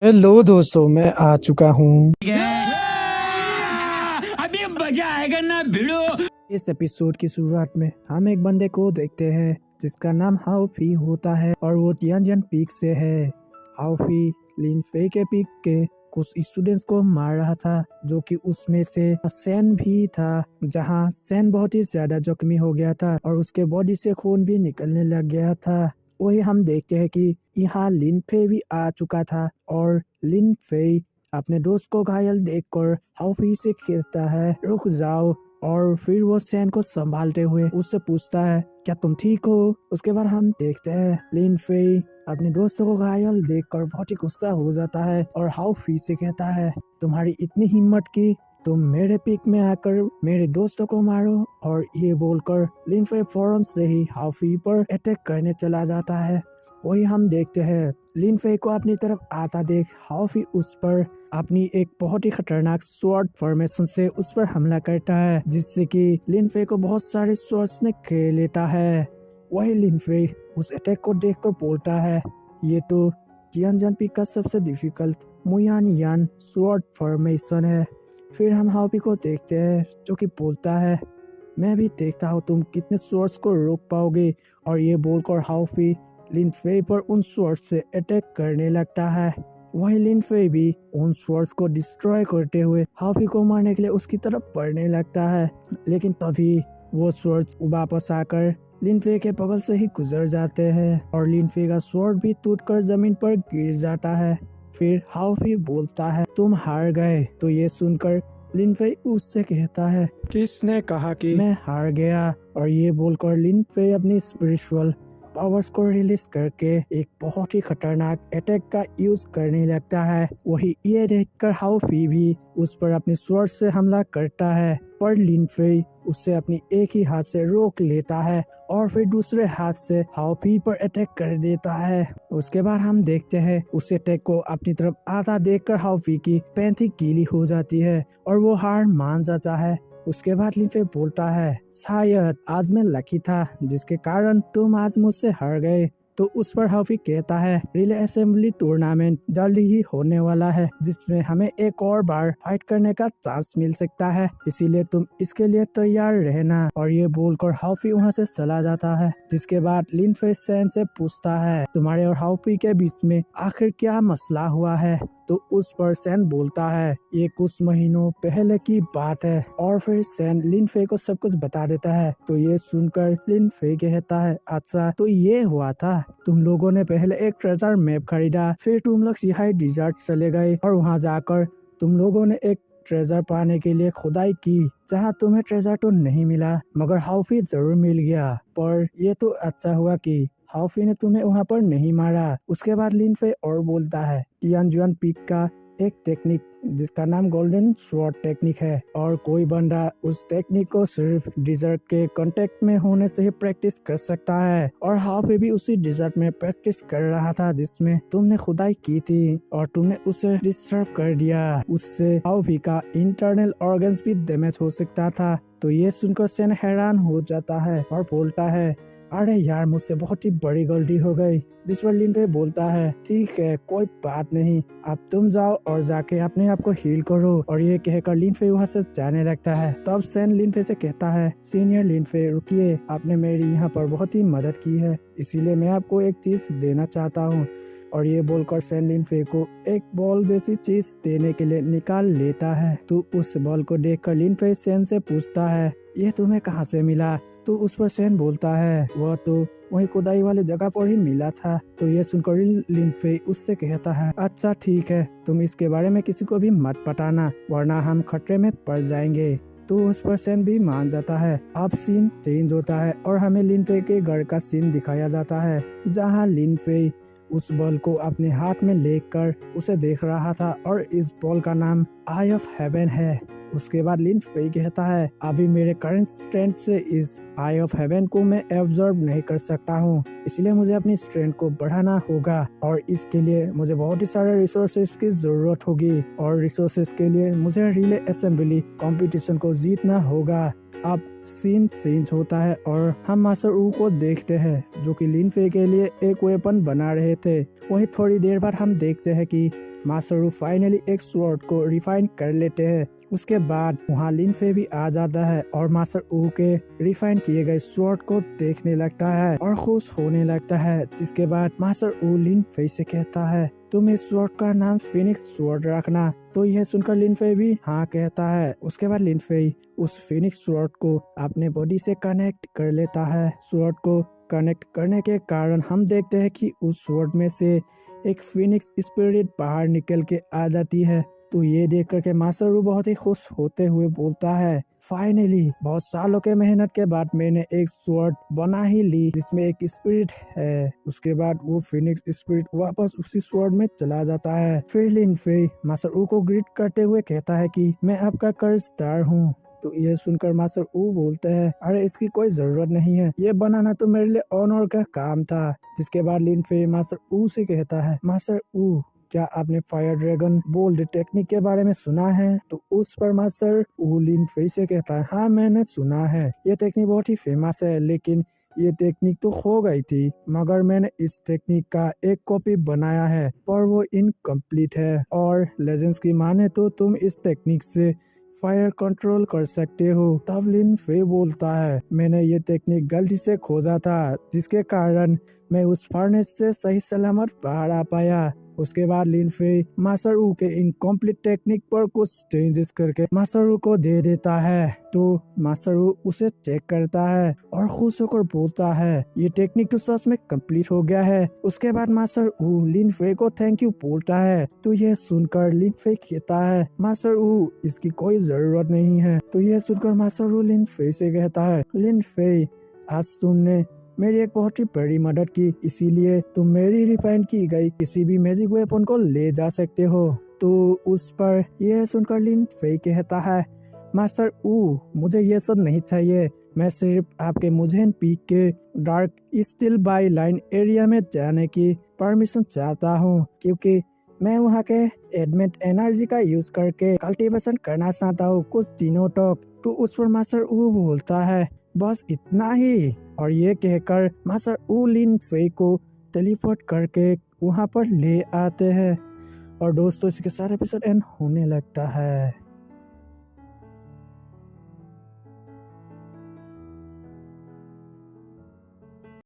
Hello दोस्तों, मैं आ चुका हूँ। अभी मजा आएगा ना भिड़ो। इस एपिसोड की शुरुआत में हम एक बंदे को देखते हैं जिसका नाम हाउफी होता है और वो तियानजिन पीक से है। हाउफी लिन फेई के पीक के कुछ स्टूडेंट्स को मार रहा था, जो कि उसमें से सैन भी था। जहाँ सैन बहुत ही ज्यादा जख्मी हो गया था और उसके बॉडी से खून भी निकलने लग गया था। वही हम देखते हैं कि यहाँ लिन फेई भी आ चुका था और लिन फेई अपने दोस्त को घायल देखकर हाउफी से कहता है, रुक जाओ। और फिर वो सैन को संभालते हुए उससे पूछता है, क्या तुम ठीक हो? उसके बाद हम देखते हैं लिन फेई अपने दोस्तों को घायल देखकर बहुत ही गुस्सा हो जाता है और हाउफी से कहता है, तुम्हारी इतनी हिम्मत की तुम मेरे पीक में आकर मेरे दोस्तों को मारो। और ये बोलकर लिन फेई फौरन से ही हाउफी पर अटैक करने चला जाता है। वही हम देखते हैं लिन फेई को अपनी तरफ आता देख हाउफी उस पर अपनी एक बहुत ही खतरनाक स्वॉर्ड फॉर्मेशन से उस पर हमला करता है, जिससे कि लिन फेई को बहुत सारे स्वॉर्ड्स ने खेल लेता है। वही लिन फेई उस अटैक को देखकर बोलता है, ये तो तियानजिन पीक का सबसे डिफिकल्ट मुयान यान स्वॉर्ड फॉर्मेशन है। फिर हम हाउफी को देखते हैं जो कि बोलता है, मैं भी देखता हूँ तुम कितने स्वॉर्ड्स को रोक पाओगे। और ये बोलकर हाउफी लिन फेई पर उन स्वॉर्ड्स से अटैक करने लगता है। वहीं लिन फेई भी उन स्वॉर्ड्स को डिस्ट्रॉय करते हुए हाउफी को मारने के लिए उसकी तरफ बढ़ने लगता है, लेकिन तभी वो स्वॉर्ड्स वापस आकर लिन फेई के बगल से ही गुजर जाते हैं और लिन फेई का स्वॉर्ड भी टूटकर जमीन पर गिर जाता है। फिर हाउफी बोलता है, तुम हार गए। तो ये सुनकर लिन फेई उससे कहता है, किसने कहा कि मैं हार गया? और ये बोलकर लिन फेई अपनी स्पिरिचुअल पावर्स को रिलीज करके एक बहुत ही खतरनाक अटैक का यूज करने लगता है। वही ये देखकर हाउफी भी उस पर अपनी स्वॉर्ड से हमला करता है, पर लिन फेई उसे अपनी एक ही हाथ से रोक लेता है और फिर दूसरे हाथ से हाउफी पर अटैक कर देता है। उसके बाद हम देखते हैं उस अटैक को अपनी तरफ आता देखकर हाउफी की पैंथी गीली हो जाती है और वो हार मान जाता है। उसके बाद लिन फेई बोलता है, शायद आज मैं लकी था जिसके कारण तुम आज मुझसे हार गए। तो उस पर हाउफी कहता है, रिले असेंबली टूर्नामेंट जल्दी ही होने वाला है जिसमें हमें एक और बार फाइट करने का चांस मिल सकता है, इसीलिए तुम इसके लिए तैयार रहना। और ये बोलकर हाउफी वहाँ से चला जाता है। जिसके बाद लिन फेई सैन से पूछता है, तुम्हारे और हाउफी के बीच में आखिर क्या मसला हुआ है? तो उस पर सैन बोलता है, ये कुछ महीनों पहले की बात है। और फिर सैन लिन फेई को सब कुछ बता देता है। तो ये सुनकर लिन फेई कहता है, अच्छा तो ये हुआ था, तुम लोगों ने पहले एक ट्रेजर मैप खरीदा, फिर तुम लोग सिहाई डिजर्ट चले गए और वहाँ जाकर तुम लोगों ने एक ट्रेजर पाने के लिए खुदाई की, जहाँ तुम्हें ट्रेजर तो नहीं मिला मगर हाउफी जरूर मिल गया। पर ये तो अच्छा हुआ कि हाउफी ने तुम्हें वहाँ पर नहीं मारा। उसके बाद लिन फेई और बोलता है, तियानजिन पीक का एक टेक्निक जिसका नाम गोल्डन स्वॉर्ड टेक्निक है और कोई बंदा उस टेक्निक को सिर्फ डिजर्ट के कांटेक्ट में होने से ही प्रैक्टिस कर सकता है। और हाउफी भी उसी डिजर्ट में प्रैक्टिस कर रहा था जिसमें तुमने खुदाई की थी और तुमने उसे डिस्टर्ब कर दिया। उससे हाउफी का इंटरनल ऑर्गन्स भी डैमेज हो सकता था। तो ये सुनकर सैन हैरान हो जाता है और बोलता है, अरे यार मुझसे बहुत ही बड़ी गलती हो गई। जिस पर लिन फेई बोलता है, ठीक है कोई बात नहीं, अब तुम जाओ और जाके अपने आप को हील करो। और ये कहकर लिन फेई वहाँ से जाने लगता है। तब सैन लिन फेई से कहता है, सीनियर लिन फेई रुकिए, आपने मेरी यहाँ पर बहुत ही मदद की है, इसीलिए मैं आपको एक चीज देना चाहता हूँ। और ये बोलकर सैन लिन फेई को एक बॉल जैसी चीज देने के लिए निकाल लेता है। तो उस बॉल को देखकर लिन फेई सैन से पूछता है, ये तुम्हें कहाँ से मिला? तो उस पर सैन बोलता है, वह तो वही खुदाई वाले जगह पर ही मिला था। तो ये सुनकर लिन फेई उससे कहता है, अच्छा ठीक है, तुम इसके बारे में किसी को भी मत बताना वरना हम खतरे में पड़ जाएंगे। तो उस पर सैन भी मान जाता है। अब सीन चेंज होता है और हमें लिन फेई के घर का सीन दिखाया जाता है, जहाँ लिन फेई उस बॉल को अपने हाथ में लेकर उसे देख रहा था और इस बॉल का नाम आई ऑफ हेवन है। उसके बाद लिन फेई कहता है, अभी मेरे करंट स्ट्रेंथ से इस आई ऑफ हेवन को मैं एब्जॉर्ब नहीं कर सकता हूँ, इसलिए मुझे अपनी स्ट्रेंथ को बढ़ाना होगा और इसके लिए मुझे बहुत ही सारे रिसोर्सेज की जरूरत होगी और रिसोर्सेज के लिए मुझे रिले असेंबली कंपटीशन को जीतना होगा। अब सीन चेंज होता है और हम मास्टर ऊ को देखते हैं जो कि लिन फेई के लिए एक वेपन बना रहे थे। वही थोड़ी देर बाद हम देखते हैं कि मास्टर वू फाइनली एक स्वॉर्ड को रिफाइन कर लेते हैं। उसके बाद वहाँ लिन फे भी आ जाता है और मास्टर वू के रिफाइन किए गए स्वॉर्ड को देखने लगता है और खुश होने लगता है। जिसके बाद मास्टर वू लिन फे से कहता है तुम इस स्वॉर्ड का नाम फिनिक्स स्वॉर्ड रखना। तो यह सुनकर लिन फे भी हाँ कहता है। उसके बाद लिन फे उस फिनिक्स स्वॉर्ड को अपने बॉडी से कनेक्ट कर लेता है। स्वॉर्ड को कनेक्ट करने के कारण हम देखते हैं कि उस स्वॉर्ड में से एक फिनिक्स स्पिरिट बाहर निकल के आ जाती है। तो ये देख करके मास्टर वू बहुत ही खुश होते हुए बोलता है फाइनली बहुत सालों के मेहनत के बाद मैंने एक स्वॉर्ड बना ही ली जिसमें एक स्पिरिट है। उसके बाद वो फिनिक्स स्पिरिट वापस उसी स्वॉर्ड में चला जाता है। फिर लिन फे मास्टर वू को ग्रीट करते हुए कहता है कि मैं आपका कर्जदार हूँ। तो ये सुनकर मास्टर वू बोलते हैं अरे इसकी कोई जरूरत नहीं है, ये बनाना तो मेरे लिए ऑनर का काम था। जिसके बाद लिन फे मास्टर वू से कहता है मास्टर वू क्या आपने फायर ड्रैगन बोल्ड टेक्निक के बारे में सुना है? तो उस पर मास्टर वू लिन फे से कहता है हाँ मैंने सुना है, ये टेक्निक बहुत ही फेमस है लेकिन ये टेक्निक तो खो गई थी, मगर मैंने इस टेक्निक का एक कॉपी बनाया है पर वो इनकम्प्लीट है और लेजेंड्स की माने तो तुम इस टेक्निक से फायर कंट्रोल कर सकते हो। तब लिन फे बोलता है मैंने ये टेक्निक गलती से खोजा था जिसके कारण मैं उस फर्नेस से सही सलामत बाहर आ पाया। उसके बाद लिन फे मास्टर वू के इनकम्प्लीट टेक्निक पर कुछ चेंजेस करके मास्टर वू को दे देता है। तो मास्टर वू उसे चेक करता है और खुश होकर बोलता है ये टेक्निक तो सच में कंप्लीट हो गया है। उसके बाद मास्टर वू लिन फे को थैंक यू बोलता है। तो ये सुनकर लिन फे कहता है मास्टर वू इसकी कोई जरूरत नहीं है। तो ये सुनकर मास्टर वू लिन फे से कहता है लिन फे आज तुमने मेरी एक बहुत ही बड़ी मदद की, इसीलिए तुम मेरी रिफाइन की गई किसी भी मैजिक वेपन को ले जा सकते हो। तो उस पर यह सुनकर लिन फे कहता है मास्टर वू मुझे ये सब नहीं चाहिए, मैं सिर्फ आपके मुझेन पीक के dark steel by line area में जाने की परमिशन चाहता हूँ क्योंकि मैं वहाँ के एडमेंट एनर्जी का यूज करके कल्टीवेशन करना चाहता हूँ कुछ दिनों तक। तो उस पर मास्टर वू बोलता है बस इतना ही, और ये कहकर मास्टर वू लिन फे को टेलीपोर्ट करके वहाँ पर ले आते हैं। और दोस्तों इसके सारे एपिसोड एंड होने लगता है।